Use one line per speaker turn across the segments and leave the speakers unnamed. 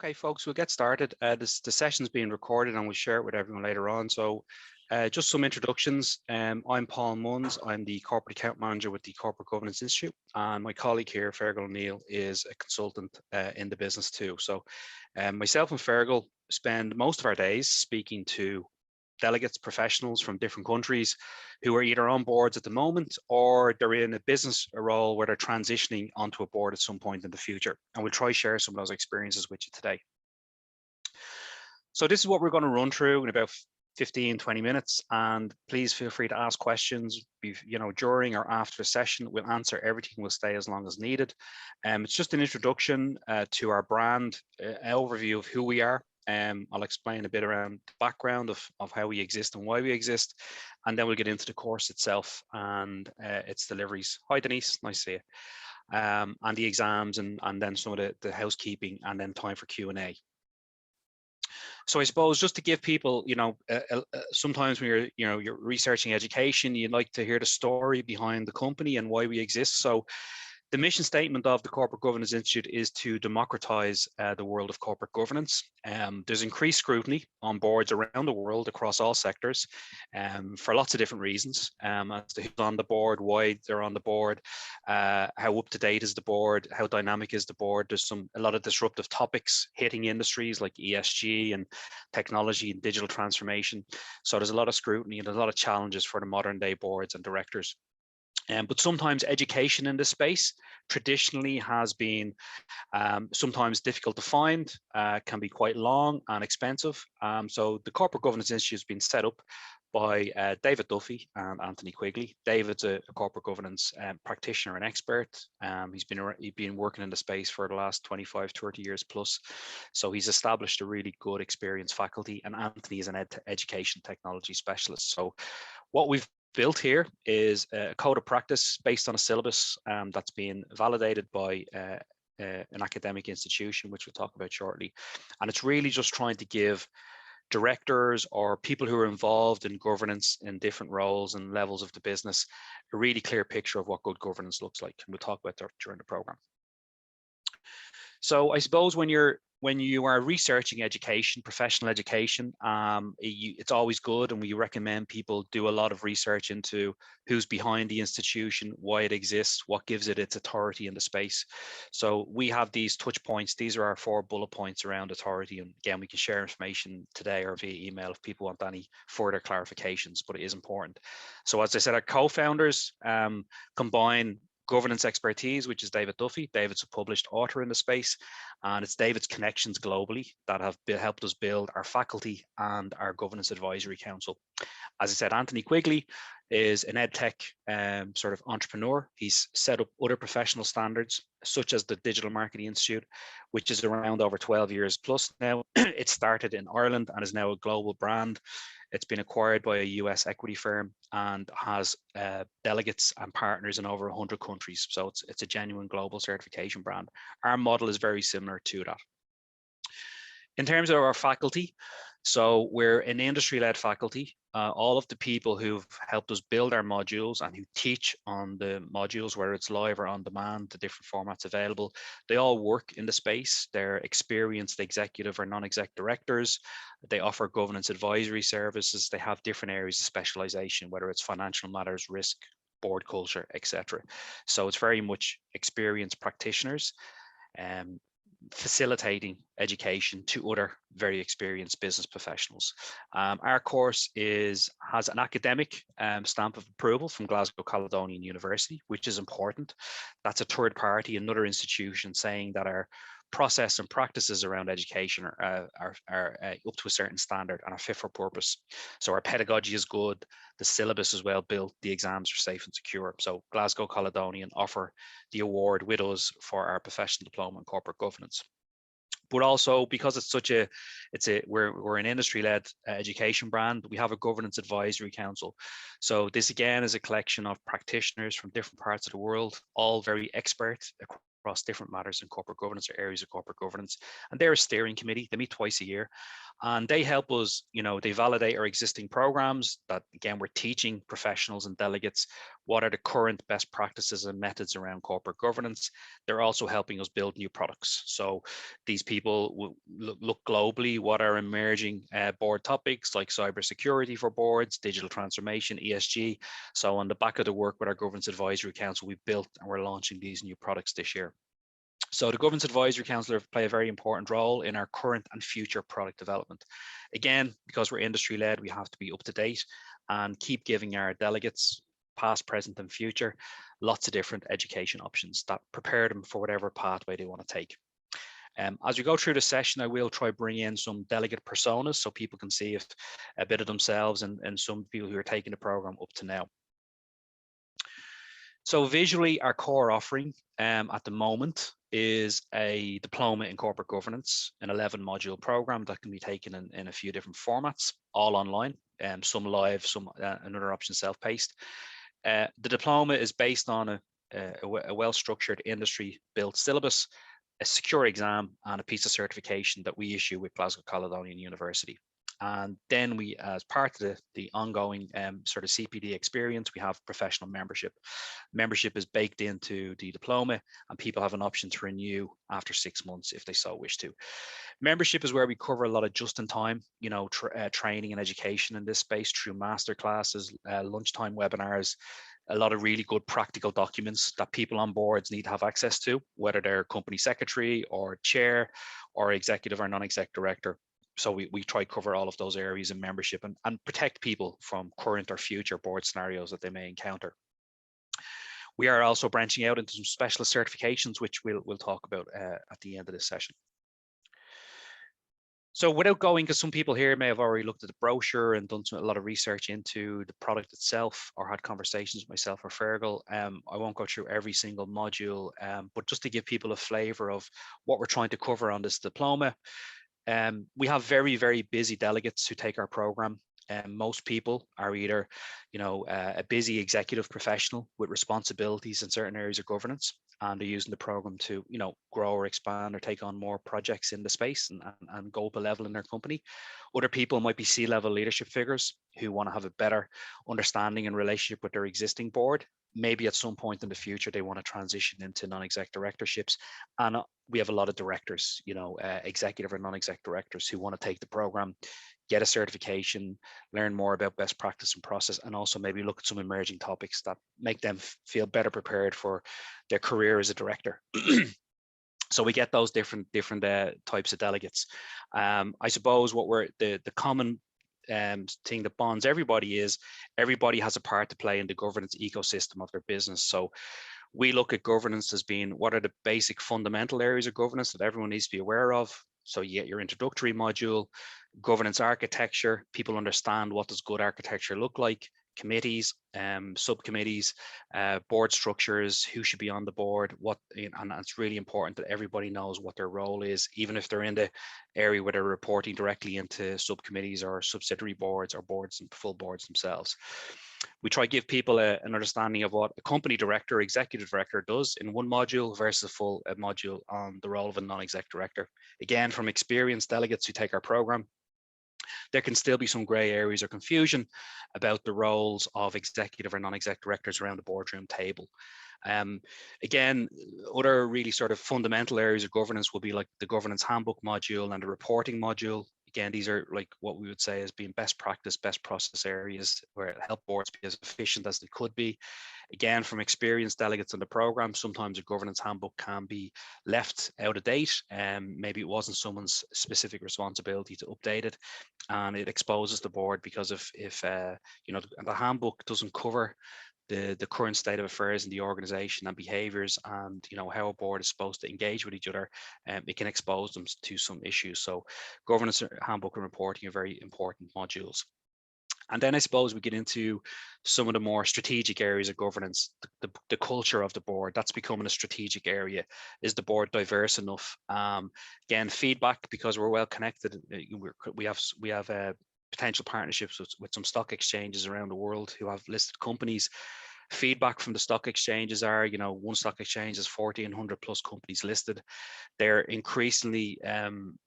Okay, folks, we'll get started. The session's being recorded and we'll share it with everyone later on. So just some introductions. I'm Paul Munns. I'm the Corporate Account Manager with the Corporate Governance Institute. And my colleague here, Fergal O'Neill, is a consultant in the business too. So myself and Fergal spend most of our days speaking to delegates, professionals from different countries who are either on boards at the moment or they're in a business role where they're transitioning onto a board at some point in the future. And we'll try share some of those experiences with you today. So this is what we're going to run through in about 15, 20 minutes. And please feel free to ask questions, during or after the session. We'll answer everything. We'll stay as long as needed. It's just an introduction to our brand, an overview of who we are. I'll explain a bit around the background of how we exist and why we exist, and then we'll get into the course itself and its deliveries. Hi, Denise, nice to see you. And the exams and then some of the housekeeping, and then time for Q&A. So I suppose just to give people, sometimes when you're researching education, you'd like to hear the story behind the company and why we exist. So the mission statement of the Corporate Governance Institute is to democratize the world of corporate governance. There's increased scrutiny on boards around the world across all sectors for lots of different reasons, as to who's on the board, why they're on the board, how up to date is the board, how dynamic is the board. There's a lot of disruptive topics hitting industries like ESG and technology and digital transformation. So there's a lot of scrutiny and there's a lot of challenges for the modern day boards and directors. But sometimes education in this space traditionally has been sometimes difficult to find, can be quite long and expensive. So the Corporate Governance Institute has been set up by David Duffy and Anthony Quigley. David's a corporate governance practitioner and expert. He's been working in the space for the last 25, 30 years plus. So he's established a really good experienced faculty, and Anthony is an education technology specialist. So what we've built here is a code of practice based on a syllabus that's been validated by an academic institution, which we'll talk about shortly. And it's really just trying to give directors or people who are involved in governance in different roles and levels of the business a really clear picture of what good governance looks like. And we'll talk about that during the program. So I suppose when you are researching education, professional education, it's always good, and we recommend people do a lot of research into who's behind the institution, why it exists, what gives it its authority in the space. So we have these touch points. These are our 4 bullet points around authority. And again, we can share information today or via email if people want any further clarifications, but it is important. So as I said, our co-founders combine governance expertise, which is David Duffy. David's a published author in the space, and it's David's connections globally that have helped us build our faculty and our governance advisory council. As I said, Anthony Quigley is an EdTech sort of entrepreneur. He's set up other professional standards, such as the Digital Marketing Institute, which is around over 12 years plus now. It started in Ireland and is now a global brand. It's been acquired by a US equity firm and has delegates and partners in over 100 countries. So it's a genuine global certification brand. Our model is very similar to that. In terms of our faculty, so we're an industry-led faculty. All of the people who've helped us build our modules and who teach on the modules, whether it's live or on demand, the different formats available, they all work in the space. They're experienced executive or non-exec directors. They offer governance advisory services. They have different areas of specialization, whether it's financial matters, risk, board culture, etc. So it's very much experienced practitioners facilitating education to other very experienced business professionals. Our course has an academic stamp of approval from Glasgow Caledonian University, which is important. That's a third party, another institution saying that our process and practices around education are up to a certain standard and are fit for purpose. So our pedagogy is good, the syllabus is well built, the exams are safe and secure. So Glasgow Caledonian offer the award with us for our professional diploma in corporate governance. But also because we're an industry-led education brand, we have a governance advisory council. So this again is a collection of practitioners from different parts of the world, all very expert across different matters in corporate governance or areas of corporate governance. And they're a steering committee. They meet twice a year. And they help us, they validate our existing programs that, again, we're teaching professionals and delegates what are the current best practices and methods around corporate governance. They're also helping us build new products. So these people will look globally, what are emerging board topics like cybersecurity for boards, digital transformation, ESG. So on the back of the work with our Governance Advisory Council, we've built and we're launching these new products this year. So the Governance Advisory Council play a very important role in our current and future product development. Again, because we're industry led, we have to be up to date and keep giving our delegates, past, present and future, lots of different education options that prepare them for whatever pathway they want to take. As we go through the session, I will try bring in some delegate personas so people can see if a bit of themselves and some people who are taking the program up to now. So visually, our core offering at the moment is a diploma in corporate governance, an 11-module program that can be taken in a few different formats, all online, some live, some another option self-paced. The diploma is based on a well-structured industry-built syllabus, a secure exam, and a piece of certification that we issue with Glasgow Caledonian University. And then we, as part of the ongoing sort of CPD experience, we have professional membership. Membership is baked into the diploma, and people have an option to renew after 6 months if they so wish to. Membership is where we cover a lot of just-in-time, training and education in this space through master classes, lunchtime webinars, a lot of really good practical documents that people on boards need to have access to, whether they're company secretary or chair or executive or non-exec director. So we try to cover all of those areas in membership and protect people from current or future board scenarios that they may encounter. We are also branching out into some specialist certifications, which we'll talk about at the end of this session. So without going, because some people here may have already looked at the brochure and done a lot of research into the product itself or had conversations with myself or Fergal, I won't go through every single module, but just to give people a flavor of what we're trying to cover on this diploma. We have very, very busy delegates who take our program. Most people are either, a busy executive professional with responsibilities in certain areas of governance, and they're using the program to, grow or expand or take on more projects in the space and go up a level in their company. Other people might be C-level leadership figures who want to have a better understanding and relationship with their existing board. Maybe at some point in the future, they want to transition into non-exec directorships. And we have a lot of directors, executive or non-exec directors who want to take the program, get a certification, learn more about best practice and process, and also maybe look at some emerging topics that make them feel better prepared for their career as a director. So we get those different types of delegates. I suppose what the common thing that bonds everybody is everybody has a part to play in the governance ecosystem of their business. So we look at governance as being what are the basic fundamental areas of governance that everyone needs to be aware of. So you get your introductory module, governance architecture, people understand what does good architecture look like, committees, subcommittees, board structures, who should be on the board, and it's really important that everybody knows what their role is, even if they're in the area where they're reporting directly into subcommittees or subsidiary boards or boards and full boards themselves. We try to give people an understanding of what a company director, executive director does in one module versus a full module on the role of a non-exec director. Again, from experienced delegates who take our program, there can still be some gray areas or confusion about the roles of executive or non-exec directors around the boardroom table. Again, other really sort of fundamental areas of governance will be like the governance handbook module and the reporting module. Again, these are like what we would say as being best practice, best process areas where it help boards be as efficient as they could be. Again, from experienced delegates in the program, sometimes a governance handbook can be left out of date. Maybe it wasn't someone's specific responsibility to update it, and it exposes the board because if the handbook doesn't cover the current state of affairs in the organization and behaviors and how a board is supposed to engage with each other, it can expose them to some issues. So governance handbook and reporting are very important modules. And then I suppose we get into some of the more strategic areas of governance, the culture of the board. That's becoming a strategic area. Is the board diverse enough? Again, feedback, because we're well connected. We have potential partnerships with some stock exchanges around the world who have listed companies. Feedback from the stock exchanges are, one stock exchange has 1,400 plus companies listed. They're increasingly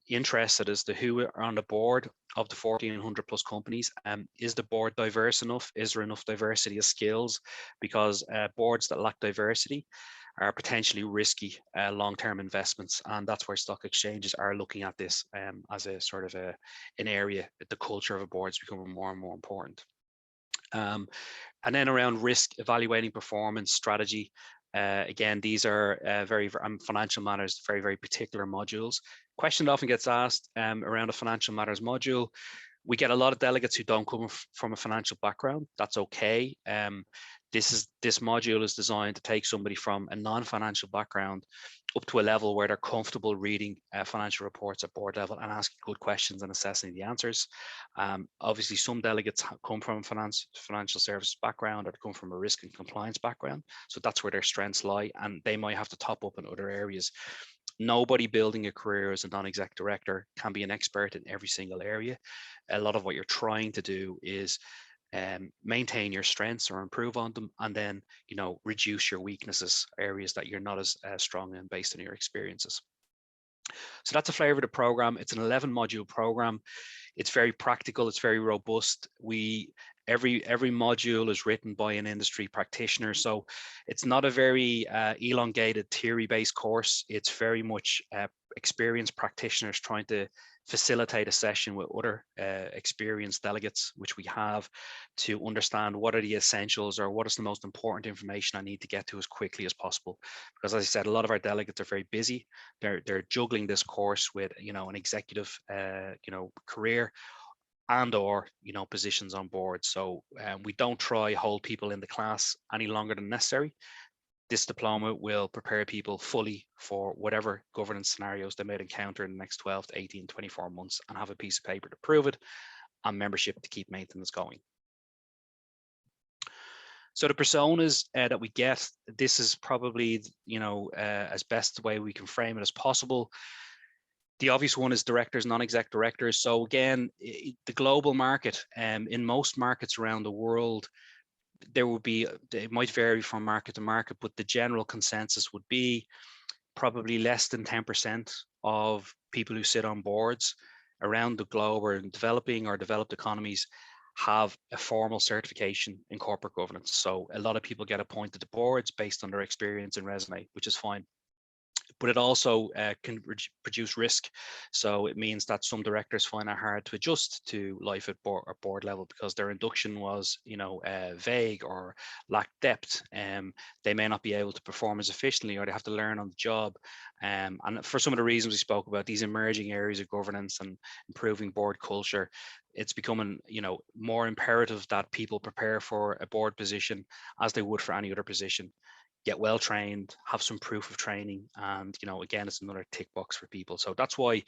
interested as to who are on the board of the 1,400 plus companies. Is the board diverse enough? Is there enough diversity of skills? Because boards that lack diversity are potentially risky long-term investments, and that's where stock exchanges are looking at this as a sort of an area. The culture of a board is becoming more and more important. And then around risk, evaluating performance, strategy. Again, these are very financial matters, very, very particular modules. Question that often gets asked around a financial matters module. We get a lot of delegates who don't come from a financial background. That's okay. This module is designed to take somebody from a non-financial background up to a level where they're comfortable reading financial reports at board level and asking good questions and assessing the answers. Obviously, some delegates come from a financial services background or come from a risk and compliance background. So that's where their strengths lie, and they might have to top up in other areas. Nobody building a career as a non-exec director can be an expert in every single area. A lot of what you're trying to do is maintain your strengths or improve on them, and then reduce your weaknesses, areas that you're not as strong in based on your experiences. So that's a flavor of the program. It's an 11 module program. It's very practical. It's very robust. Every module is written by an industry practitioner, so it's not a very elongated theory-based course. It's very much experienced practitioners trying to facilitate a session with other experienced delegates, which we have, to understand what are the essentials or what is the most important information I need to get to as quickly as possible. Because as I said, a lot of our delegates are very busy. They're juggling this course with an executive career and or positions on board. So we don't try hold people in the class any longer than necessary. This diploma will prepare people fully for whatever governance scenarios they might encounter in the next 12 to 18, 24 months, and have a piece of paper to prove it, and membership to keep maintenance going. So the personas that we get, this is probably, as best the way we can frame it as possible. The obvious one is directors, non-exec directors. So again, the global market, in most markets around the world, it might vary from market to market, but the general consensus would be probably less than 10% of people who sit on boards around the globe or in developing or developed economies have a formal certification in corporate governance. So a lot of people get appointed to boards based on their experience and resume, which is fine. But it also can produce risk. So it means that some directors find it hard to adjust to life at board level because their induction was, vague or lacked depth. They may not be able to perform as efficiently, or they have to learn on the job. And for some of the reasons we spoke about, these emerging areas of governance and improving board culture, it's becoming, more imperative that people prepare for a board position as they would for any other position. Get well trained, have some proof of training, and again, it's another tick box for people. So that's why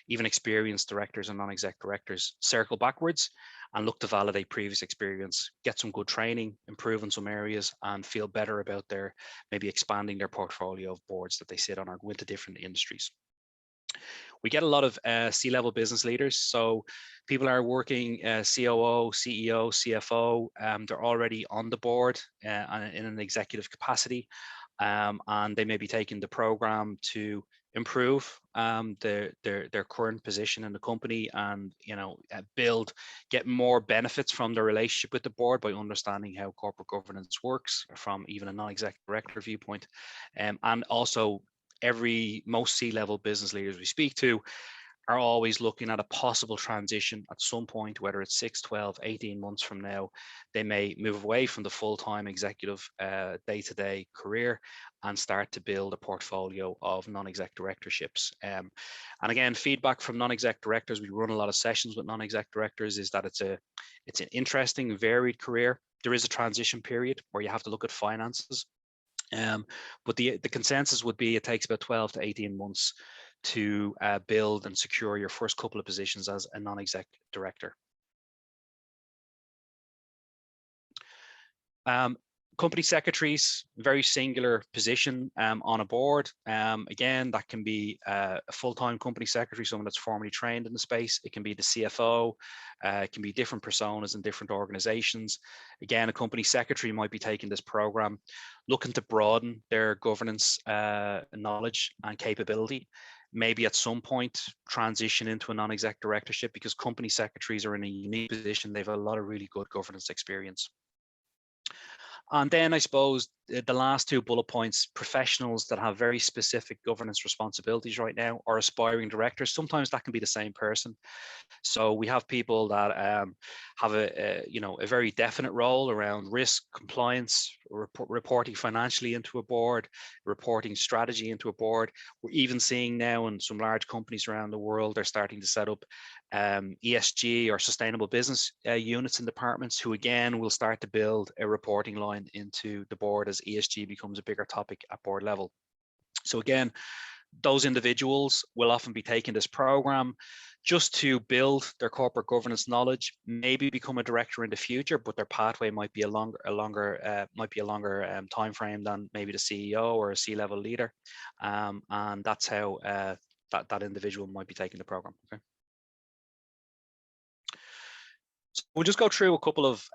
even experienced directors and non-exec directors circle backwards and look to validate previous experience, get some good training, improve in some areas, and feel better about maybe expanding their portfolio of boards that they sit on or go into different industries. We get a lot of C-level business leaders. So people are working COO, CEO, CFO. They're already on the board in an executive capacity, and they may be taking the program to improve their current position in the company and get more benefits from the relationship with the board by understanding how corporate governance works from even a non-exec director viewpoint, and also most C-level business leaders we speak to are always looking at a possible transition at some point, whether it's 6, 12, 18 months from now. They may move away from the full-time executive day-to-day career and start to build a portfolio of non-exec directorships. And again, feedback from non-exec directors, we run a lot of sessions with non-exec directors, is that it's an interesting, varied career. There is a transition period where you have to look at finances. But the consensus would be it takes about 12 to 18 months to build and secure your first couple of positions as a non-exec director. Company secretaries, very singular position on a board. Again, that can be a full-time company secretary, someone that's formally trained in the space. It can be the CFO. It can be different personas in different organizations. Again, a company secretary might be taking this program, looking to broaden their governance knowledge and capability. Maybe at some point transition into a non-exec directorship, because company secretaries are in a unique position. They have a lot of really good governance experience. And then I suppose the last two bullet points, professionals that have very specific governance responsibilities right now, or aspiring directors. Sometimes that can be the same person. So we have people that have a very definite role around risk, compliance, reporting financially into a board, reporting strategy into a board. We're even seeing now in some large companies around the world, they're starting to set up ESG or sustainable business units in departments, who again will start to build a reporting line into the board as ESG becomes a bigger topic at board level. So again, those individuals will often be taking this program just to build their corporate governance knowledge, maybe become a director in the future, but their pathway might be a longer time frame than maybe the CEO or a C-level leader, and that's how that individual might be taking the program. Okay. So we'll just go through a couple of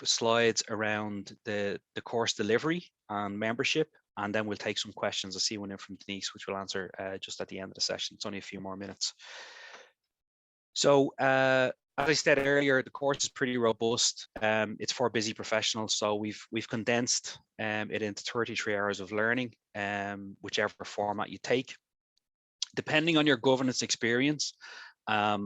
slides around the course delivery and membership, and then we'll take some questions. I see one in from Denise, which we'll answer just at the end of the session. It's only a few more minutes. So as I said earlier, the course is pretty robust. It's for busy professionals, so we've condensed it into 33 hours of learning, whichever format you take. Depending on your governance experience, a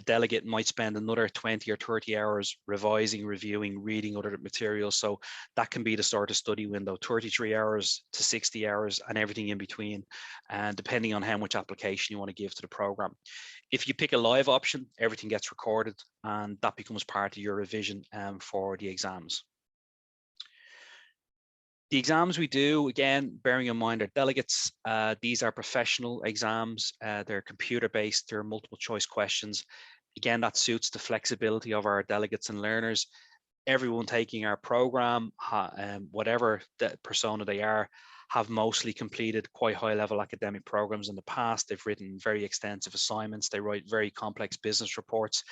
delegate might spend another 20 or 30 hours revising, reviewing, reading other materials. So that can be the sort of study window, 33 hours to 60 hours and everything in between, and depending on how much application you want to give to the program. If you pick a live option, everything gets recorded and that becomes part of your revision for the exams. The exams we do, again, bearing in mind, are delegates. These are professional exams. They're computer-based. They're multiple choice questions. Again, that suits the flexibility of our delegates and learners. Everyone taking our program, whatever the persona they are, have mostly completed quite high-level academic programs in the past. They've written very extensive assignments. They write very complex business reports.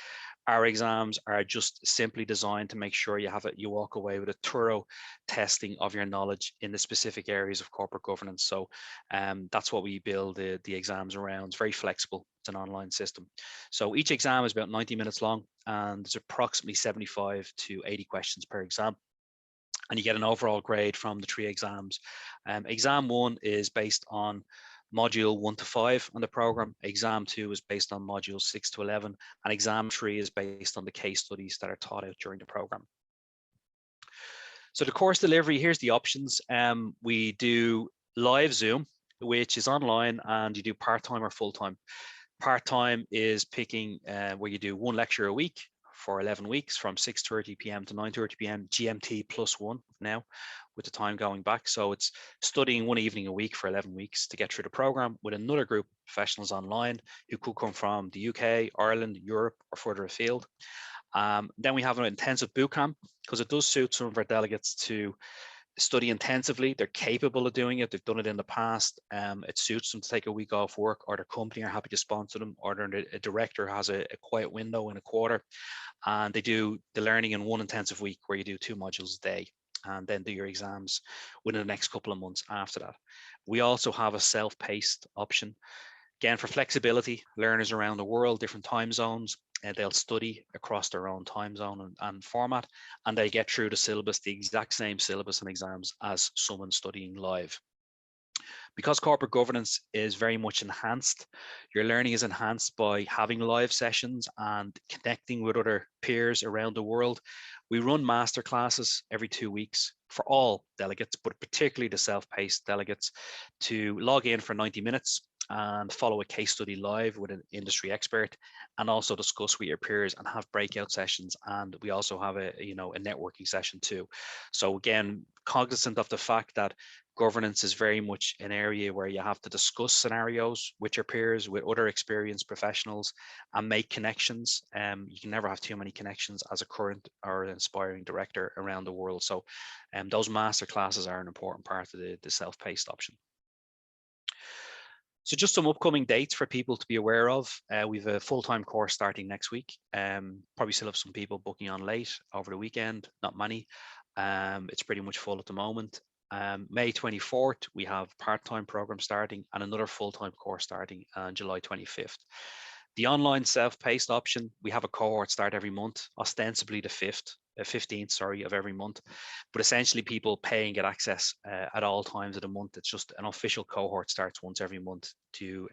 Our exams are just simply designed to make sure you walk away with a thorough testing of your knowledge in the specific areas of corporate governance. So that's what we build the exams around. It's very flexible. It's an online system. So each exam is about 90 minutes long, and there's approximately 75 to 80 questions per exam. And you get an overall grade from the 3 exams. Exam 1 is based on module 1 to 5 on the program. Exam 2 is based on modules 6 to 11, and exam 3 is based on the case studies that are taught out during the program. So the course delivery, here's the options. We do live Zoom, which is online, and you do part-time or full-time. Part-time is picking where you do 1 lecture a week for 11 weeks from 6:30 p.m. to 9:30 p.m. GMT +1 now, with the time going back. So it's studying 1 evening a week for 11 weeks to get through the program with another group of professionals online who could come from the UK, Ireland, Europe, or further afield. Then we have an intensive bootcamp, because it does suit some of our delegates to study intensively. They're capable of doing it. They've done it in the past. It suits them to take a week off work, or their company are happy to sponsor them, or a director has a quiet window in a quarter, and they do the learning in 1 intensive week where you do 2 modules a day, and then do your exams within the next couple of months after that. We also have a self-paced option. Again, for flexibility, learners around the world, different time zones, and they'll study across their own time zone and format, and they get through the syllabus, the exact same syllabus and exams as someone studying live. Because corporate governance is very much enhanced, your learning is enhanced by having live sessions and connecting with other peers around the world. We run master classes every 2 weeks for all delegates, but particularly the self-paced delegates, to log in for 90 minutes and follow a case study live with an industry expert, and also discuss with your peers and have breakout sessions. And we also have a networking session too. So again, cognizant of the fact that Governance is very much an area where you have to discuss scenarios with your peers, with other experienced professionals, and make connections. You can never have too many connections as a current or an aspiring director around the world. So those master classes are an important part of the self-paced option. So just some upcoming dates for people to be aware of. We have a full-time course starting next week. Probably still have some people booking on late over the weekend, not many. It's pretty much full at the moment. May 24th, we have part-time program starting and another full-time course starting on July 25th. The online self-paced option, we have a cohort start every month, ostensibly the 15th, sorry, of every month, but essentially people pay and get access at all times of the month. It's just an official cohort starts once every month to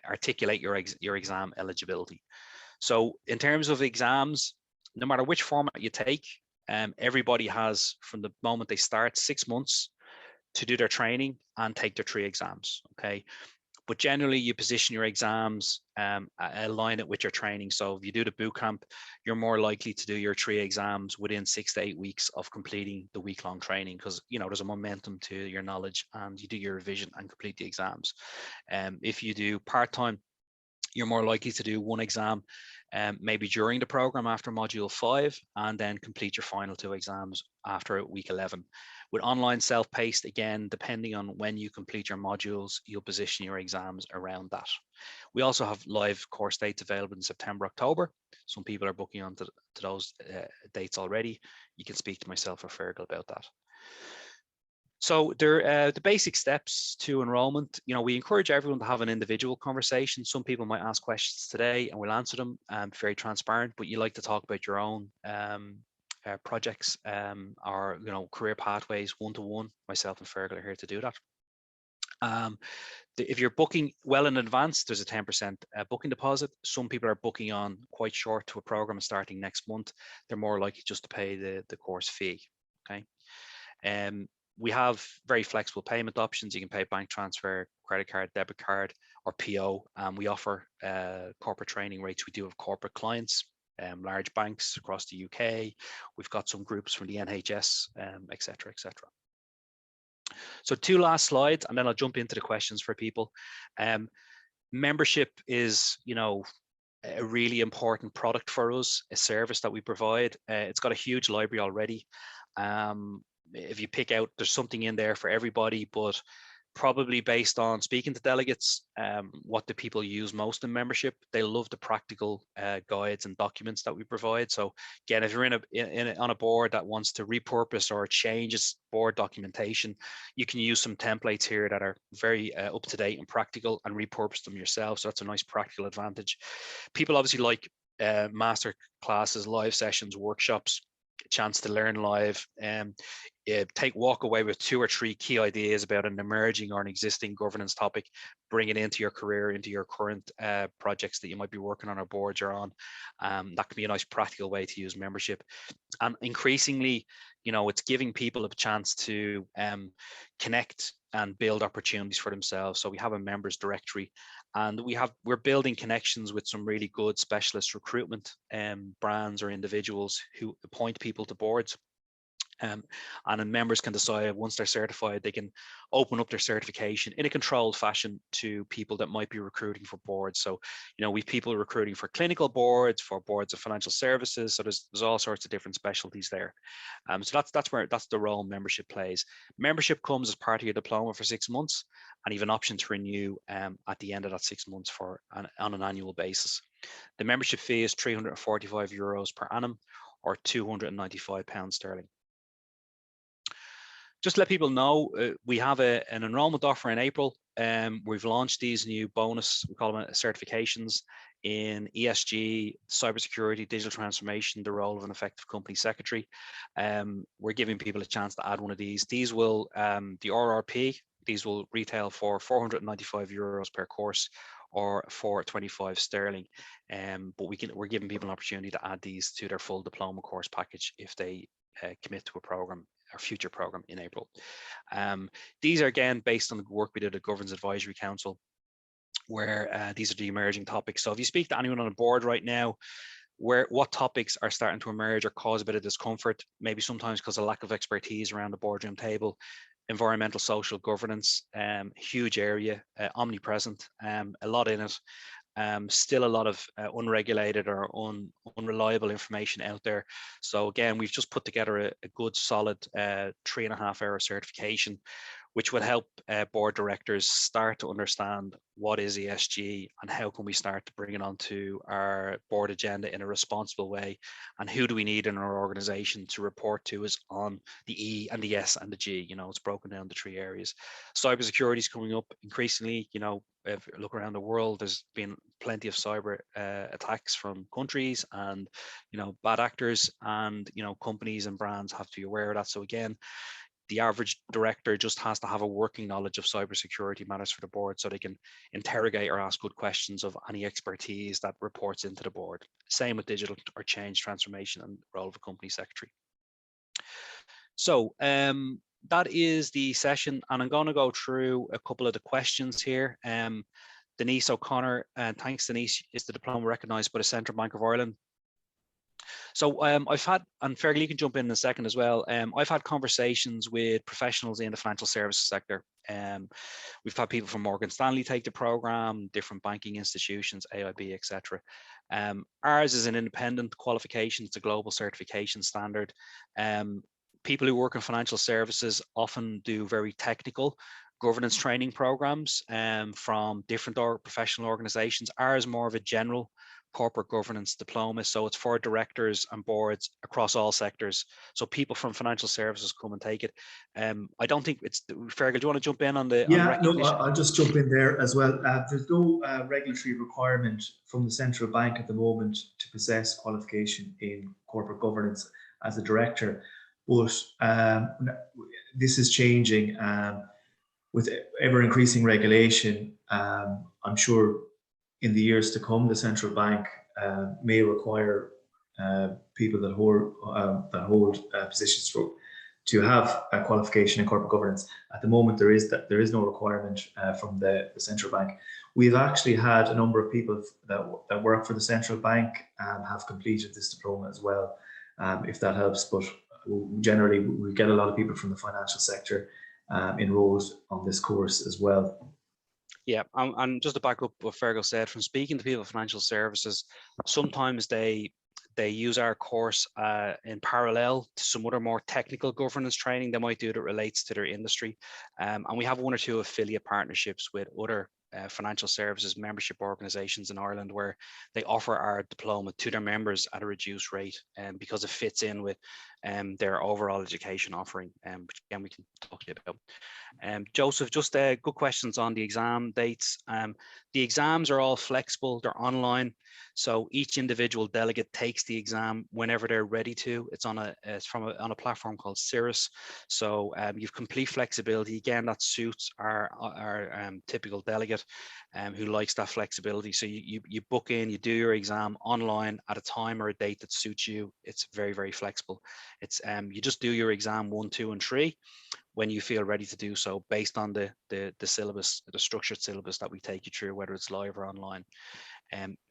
articulate your exam eligibility. So in terms of exams, no matter which format you take, everybody has, from the moment they start, 6 months to do their training and take their 3 exams, okay? But generally you position your exams, align it with your training. So if you do the bootcamp, you're more likely to do your 3 exams within 6 to 8 weeks of completing the week-long training, because there's a momentum to your knowledge and you do your revision and complete the exams. If you do part-time, you're more likely to do 1 exam maybe during the program after module 5, and then complete your final 2 exams after week 11. With online self-paced, again, depending on when you complete your modules, you'll position your exams around that. We also have live course dates available in September, October. Some people are booking on to those dates already. You can speak to myself or Fergal about that. So the basic steps to enrollment, we encourage everyone to have an individual conversation. Some people might ask questions today and we'll answer them, very transparent, but you like to talk about your own projects or career pathways one-to-one. Myself and Fergal are here to do that. If you're booking well in advance, there's a 10% booking deposit. Some people are booking on quite short to a program starting next month. They're more likely just to pay the course fee, okay? We have very flexible payment options. You can pay bank transfer, credit card, debit card, or PO. We offer corporate training rates. We do have corporate clients, large banks across the UK. We've got some groups from the NHS, et cetera, et cetera. So 2 last slides, and then I'll jump into the questions for people. Membership is, a really important product for us, a service that we provide. It's got a huge library already. If you pick out, there's something in there for everybody, but probably based on speaking to delegates, what do people use most in membership? They love the practical guides and documents that we provide. So again, if you're on a board that wants to repurpose or changes board documentation, you can use some templates here that are very up to date and practical, and repurpose them yourself. So that's a nice practical advantage. People obviously like master classes, live sessions, workshops, chance to learn live, walk away with 2 or 3 key ideas about an emerging or an existing governance topic, bring it into your career, into your current projects that you might be working on or boards you're on. That can be a nice practical way to use membership. And increasingly, it's giving people a chance to connect and build opportunities for themselves. So we have a members directory, and we're building connections with some really good specialist recruitment brands or individuals who appoint people to boards. And then members can decide, once they're certified, they can open up their certification in a controlled fashion to people that might be recruiting for boards. So, we've people recruiting for clinical boards, for boards of financial services. So there's all sorts of different specialties there. So that's the role membership plays. Membership comes as part of your diploma for 6 months, and you have an option to renew at the end of that 6 months on an annual basis. The membership fee is €345 per annum, or £295 sterling. Just to let people know, we have an enrollment offer in April. We've launched these new bonus, we call them certifications, in ESG, cybersecurity, digital transformation, the role of an effective company secretary. We're giving people a chance to add one of these. These will, the RRP, these will retail for €495 per course, or £425 sterling. But we're giving people an opportunity to add these to their full diploma course package if they commit to a program, our future program, in April. These are again based on the work we did at Governance Advisory Council, where these are the emerging topics. So if you speak to anyone on a board right now, what topics are starting to emerge or cause a bit of discomfort, maybe sometimes because of lack of expertise around the boardroom table, environmental social governance, huge area, omnipresent, a lot in it. Still a lot of unregulated or unreliable information out there. So again, we've just put together a good solid 3.5-hour certification, which will help board directors start to understand what is ESG and how can we start to bring it onto our board agenda in a responsible way, and who do we need in our organization to report to us on the E and the S and the G. You know, it's broken down to 3 areas. Cybersecurity is coming up increasingly. You know, if you look around the world, there's been plenty of cyber attacks from countries and, you know, bad actors, and, you know, companies and brands have to be aware of that. So again, the average director just has to have a working knowledge of cybersecurity matters for the board, so they can interrogate or ask good questions of any expertise that reports into the board. Same with digital or change transformation and role of a company secretary. So that is the session, and I'm going to go through a couple of the questions here. Denise O'Connor, thanks Denise, is the diploma recognised by the Central Bank of Ireland? So I've had, and Fergal, you can jump in a second as well. I've had conversations with professionals in the financial services sector. We've had people from Morgan Stanley take the program, different banking institutions, AIB, etc. Ours is an independent qualification. It's a global certification standard. People who work in financial services often do very technical governance training programs from different professional organizations. Ours is more of a general corporate governance diploma, so it's for directors and boards across all sectors. So people from financial services come and take it. I don't think it's Fergal. Do you want to jump in on the recognition?
No, I'll just jump in there as well. There's no regulatory requirement from the central bank at the moment to possess qualification in corporate governance as a director, but this is changing with ever increasing regulation. I'm sure in the years to come, the central bank may require people that hold positions to have a qualification in corporate governance. At the moment, there is no requirement from the central bank. We've actually had a number of people that work for the central bank have completed this diploma as well, if that helps. But generally, we get a lot of people from the financial sector enrolled on this course as well.
Yeah, and just to back up what Fergal said, from speaking to people in financial services, sometimes they use our course in parallel to some other more technical governance training they might do that relates to their industry. And we have 1 or 2 affiliate partnerships with other financial services membership organizations in Ireland where they offer our diploma to their members at a reduced rate, because it fits in with their overall education offering, which again we can talk to you about. Joseph, just good questions on the exam dates. The exams are all flexible, they're online, so each individual delegate takes the exam whenever they're ready to. It's on a platform called Cirrus, so you've complete flexibility. Again, that suits our typical delegate who likes that flexibility. So you book in, you do your exam online at a time or a date that suits you. It's very, very flexible. It's you just do your exam 1, 2, and 3 when you feel ready to do so, based on the syllabus, the structured syllabus that we take you through, whether it's live or online.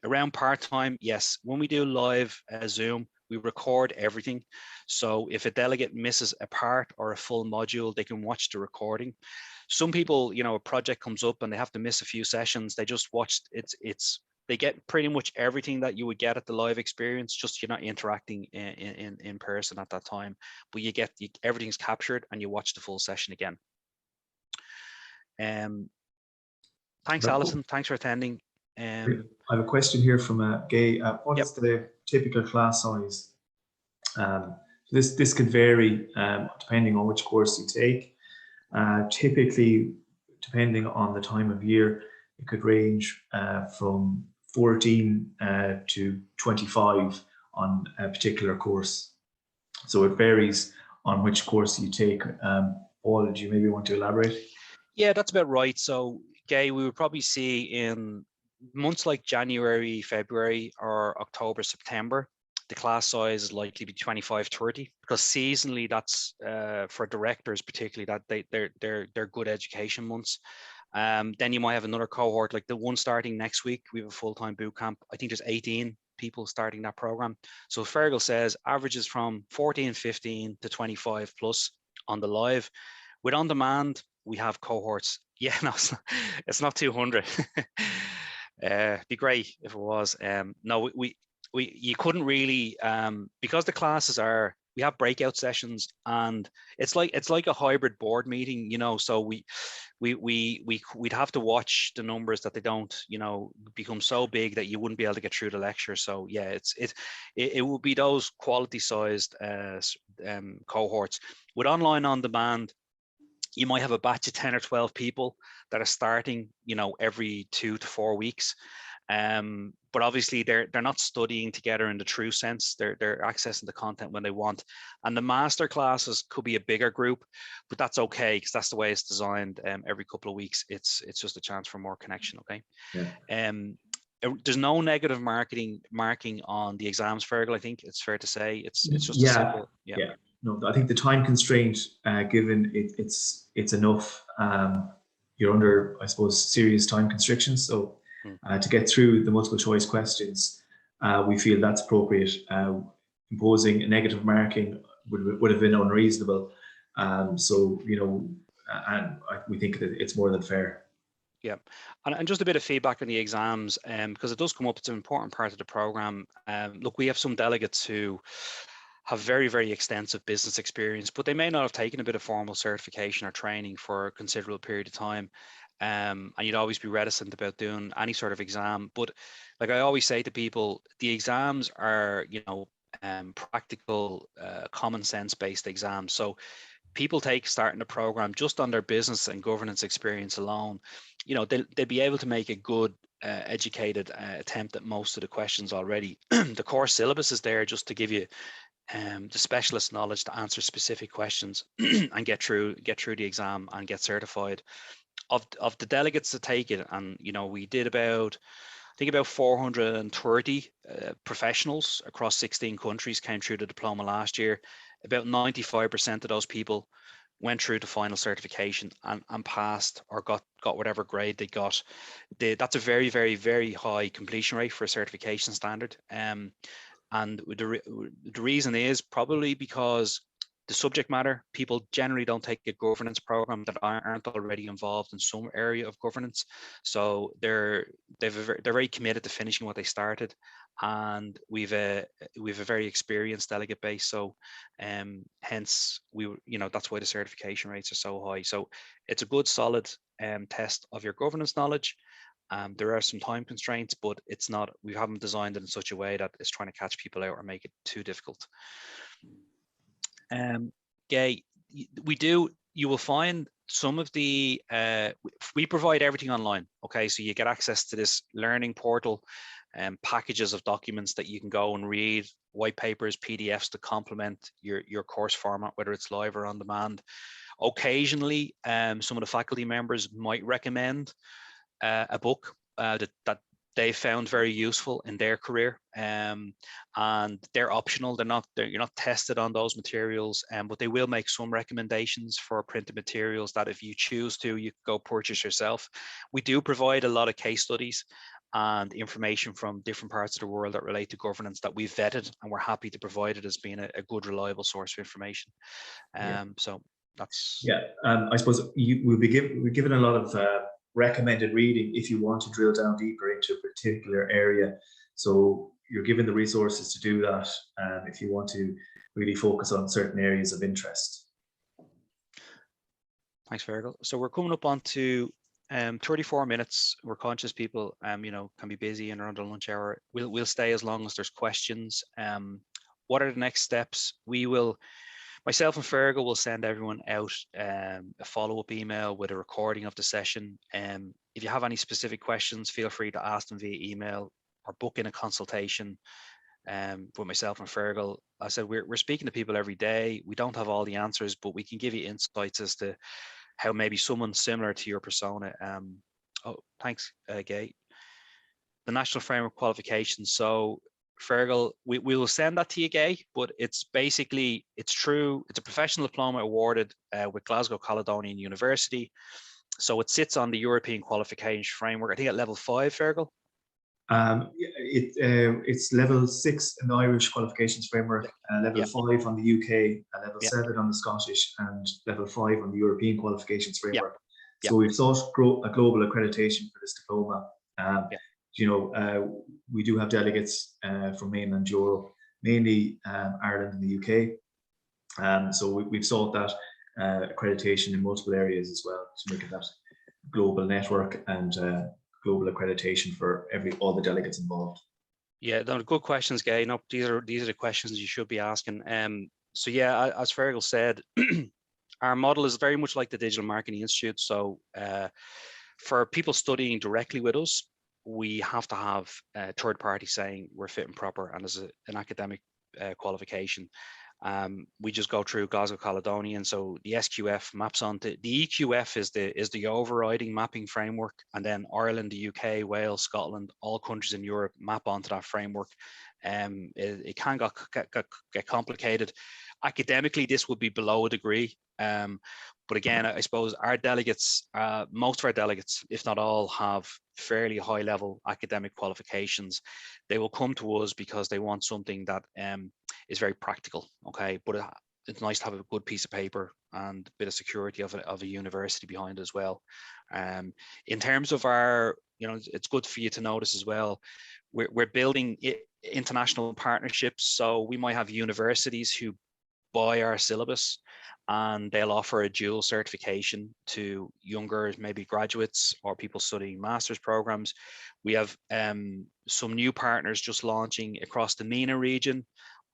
Around part-time, yes, when we do live Zoom, we record everything. So if a delegate misses a part or a full module, they can watch the recording. Some people, you know, a project comes up and they have to miss a few sessions. They just watch they get pretty much everything that you would get at the live experience, just you're not interacting in person at that time, but everything's captured and you watch the full session again. Thanks, Alison. Thanks for attending.
I have a question here from Gay. What is the typical class size? This can vary depending on which course you take. Typically, depending on the time of year, it could range from 14 to 25 on a particular course. So it varies on which course you take. Paul, do you maybe want to elaborate?
Yeah, that's about right. So, Gay, we would probably see in months like January, February, or October, September, the class size is likely to be 25, 30, because seasonally that's for directors particularly, that they're good education months. Then you might have another cohort, like the one starting next week. We have a full-time boot camp. I think there's 18 people starting that program. So Fergal says averages from 14, 15 to 25 plus on the live. With on demand, we have cohorts. Yeah, no, it's not 200. Be great if it was. No, you couldn't really, because the classes are, we have breakout sessions, and it's like a hybrid board meeting, you know. So we'd have to watch the numbers that they don't, you know, become so big that you wouldn't be able to get through the lecture. So yeah, it would be those quality sized cohorts. With online on demand, you might have a batch of 10 or 12 people that are starting, you know, every 2 to 4 weeks. But obviously they're not studying together in the true sense. They're accessing the content when they want. And the master classes could be a bigger group, but that's okay, because that's the way it's designed. Every couple of weeks, it's just a chance for more connection. Okay.
Yeah.
There's no negative marking on the exams, Fergal. I think it's fair to say it's just a
Yeah.
simple. Yeah.
Yeah. No, I think the time constraint, given it's enough, you're under, I suppose, serious time constrictions. So to get through the multiple choice questions, we feel that's appropriate. Imposing a negative marking would have been unreasonable. So, you know, and we think that it's more than fair.
Yeah, and just a bit of feedback on the exams, because it does come up. It's an important part of the program. Look, we have some delegates who have very, very extensive business experience, but they may not have taken a bit of formal certification or training for a considerable period of time. And you'd always be reticent about doing any sort of exam. But like I always say to people, the exams are, you know, practical, common sense based exams. So people take starting the program just on their business and governance experience alone, you know, they'll be able to make a good educated attempt at most of the questions already. The core syllabus is there just to give you the specialist knowledge to answer specific questions and get through the exam and get certified. Of the delegates to take it, and you know, we did about, I think about 430 professionals across 16 countries came through the diploma last year. About 95% of those people went through the final certification and passed or got whatever grade they got. That's a very, very, very high completion rate for a certification standard. And the reason is probably because the subject matter, people generally don't take a governance program that aren't already involved in some area of governance. So they're very committed to finishing what they started, and we've a very experienced delegate base. So hence that's why the certification rates are so high. So it's a good solid test of your governance knowledge. There are some time constraints, but it's not, we haven't designed it in such a way that it's trying to catch people out or make it too difficult. Gay, you will find some of the, we provide everything online. Okay, so you get access to this learning portal and packages of documents that you can go and read, white papers, PDFs to complement your course format, whether it's live or on demand. Occasionally, some of the faculty members might recommend a book that they found very useful in their career, and they're optional. You're not tested on those materials, but they will make some recommendations for printed materials that if you choose to, you can go purchase yourself. We do provide a lot of case studies and information from different parts of the world that relate to governance that we've vetted, and we're happy to provide it as being a good, reliable source of information. So that's
I suppose we're given a lot of recommended reading if you want to drill down deeper into a particular area. So you're given the resources to do that if you want to really focus on certain areas of interest.
Thanks, Fergal. So we're coming up onto 34 minutes. We're conscious people can be busy and around the lunch hour. We'll stay as long as there's questions. What are the next steps? Myself and Fergal will send everyone out a follow-up email with a recording of the session. If you have any specific questions, feel free to ask them via email or book in a consultation with myself and Fergal. I said we're speaking to people every day. We don't have all the answers, but we can give you insights as to how maybe someone similar to your persona. Thanks, Gay. The National Framework Qualifications. So Fergal, we will send that to you, Gay, but it's true. It's a professional diploma awarded with Glasgow Caledonian University. So it sits on the European Qualification Framework, I think at level 5, Fergal.
It's level 6 in the Irish qualifications framework, level 5 on the UK, level 7 on the Scottish, and level 5 on the European qualifications framework. So we've sought a global accreditation for this diploma. We do have delegates from mainland Europe, mainly Ireland and the UK. So we've sought that accreditation in multiple areas as well to make it that global network and global accreditation for all the delegates involved.
Yeah, no, good questions, Gay. No, these are the questions you should be asking. So yeah, as Fergal said, our model is very much like the Digital Marketing Institute. So for people studying directly with us, we have to have a third party saying we're fit and proper and as an academic qualification. We just go through Glasgow Caledonian, so the SQF maps onto the EQF is the overriding mapping framework, and then Ireland, the UK, Wales, Scotland, all countries in Europe map onto that framework. It can get complicated. Academically, this would be below a degree, but again, I suppose our delegates, most of our delegates, if not all, have fairly high level academic qualifications. They will come to us because they want something that is very practical, okay, but it's nice to have a good piece of paper and a bit of security of a university behind it as well. In terms of our, it's good for you to notice as well, we're building international partnerships. So we might have universities who buy our syllabus and they'll offer a dual certification to younger, maybe graduates or people studying master's programs. We have some new partners just launching across the MENA region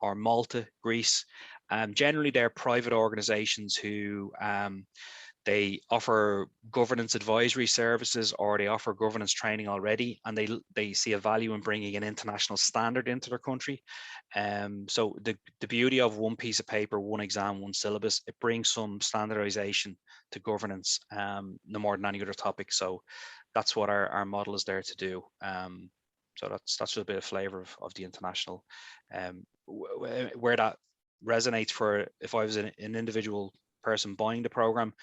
or Malta, Greece. Generally, they're private organizations who they offer governance advisory services or they offer governance training already, and they see a value in bringing an international standard into their country. So the beauty of one piece of paper, one exam, one syllabus, it brings some standardization to governance, no more than any other topic. So that's what our model is there to do. So that's just a bit of flavor of the international, where that resonates for if I was an individual person buying the program.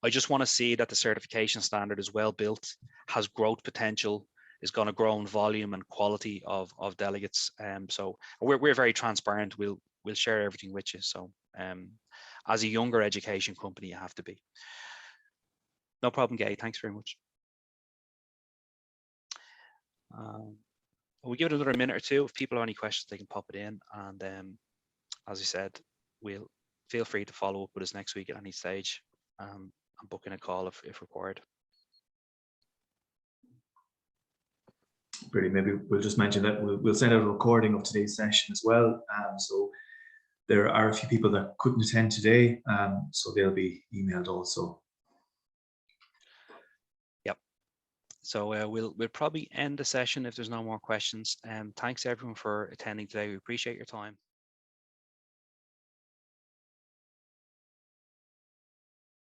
I just want to see that the certification standard is well built, has growth potential, is going to grow in volume and quality of delegates. So we're very transparent. We'll share everything with you. So as a younger education company, you have to be. No problem, Gay. Thanks very much. We'll give it another minute or two. If people have any questions, they can pop it in. And as I said, we'll feel free to follow up with us next week at any stage. And book in a call if required.
Brilliant. Maybe we'll just mention that we'll send out a recording of today's session as well. So there are a few people that couldn't attend today, so they'll be emailed also.
Yep. So we'll probably end the session if there's no more questions. Thanks everyone for attending today. We appreciate your time.